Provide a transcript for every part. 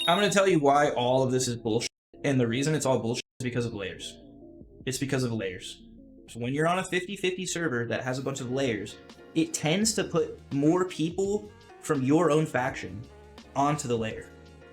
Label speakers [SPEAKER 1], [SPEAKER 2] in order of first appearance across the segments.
[SPEAKER 1] I'm going to tell you why all of this is bullshit. And the reason it's all bullshit is because of layers. It's because of layers. So when you're on a 50-50 server that has a bunch of layers, it tends to put more people from your own faction onto the layer.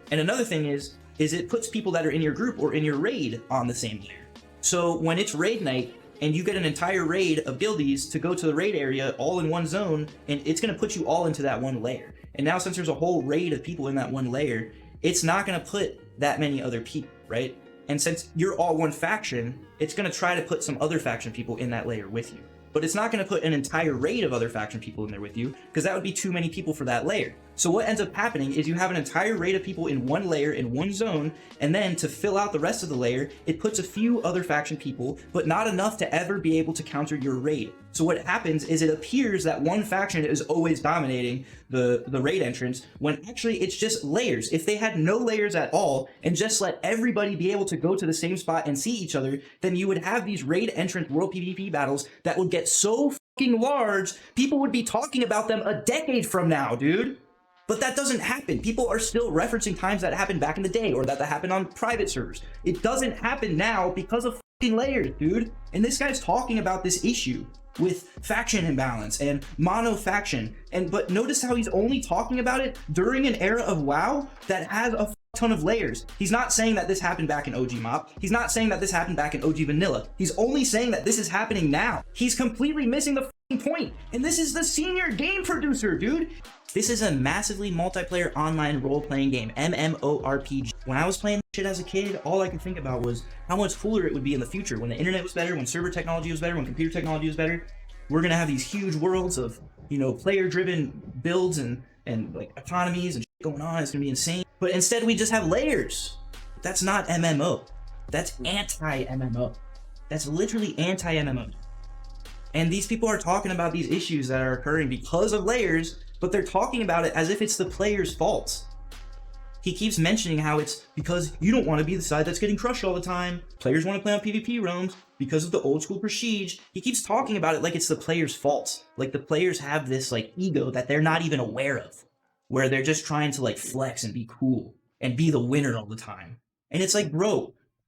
[SPEAKER 1] And another thing is it puts people that are in your group or in your raid on the same layer. So when it's raid night and you get an entire raid of guildies to go to the raid area all in one zone, and it's going to put you all into that one layer. And now since there's a whole raid of people in that one layer, it's not going to put that many other people, right? And since you're all one faction, it's going to try to put some other faction people in that layer with you. But it's not going to put an entire raid of other faction people in there with you, because that would be too many people for that layer. So what ends up happening is you have an entire raid of people in one layer, in one zone, and then to fill out the rest of the layer, it puts a few other faction people, but not enough to ever be able to counter your raid. So what happens is it appears that one faction is always dominating the raid entrance, when actually it's just layers. If they had no layers at all, and just let everybody be able to go to the same spot and see each other, then you would have these raid entrance world PvP battles that would get so fucking large, people would be talking about them a decade from now, dude. But that doesn't happen. People are still referencing times that happened back in the day, or that happened on private servers. It doesn't happen now because of fucking layers, dude. And this guy's talking about this issue with faction imbalance and mono faction. But notice how he's only talking about it during an era of WoW that has a ton of layers. He's not saying that this happened back in OG Mop. He's not saying that this happened back in OG Vanilla. He's only saying that this is happening now. He's completely missing the point. And this is the senior game producer, dude. This is a massively multiplayer online role-playing game, MMORPG. When I was playing this shit as a kid, all I could think about was how much cooler it would be in the future when the internet was better, when server technology was better, when computer technology was better. We're gonna have these huge worlds of, you know, player-driven builds and like economies and shit going on. It's gonna be insane. But instead, we just have layers. That's not MMO. That's anti-MMO. That's literally anti-MMO. And these people are talking about these issues that are occurring because of layers, but they're talking about it as if it's the player's fault. He keeps mentioning how it's because you don't want to be the side that's getting crushed all the time. Players want to play on PvP realms because of the old school prestige. He keeps talking about it like it's the player's fault. Like the players have this like ego that they're not even aware of, where they're just trying to like flex and be cool and be the winner all the time. And it's like, bro,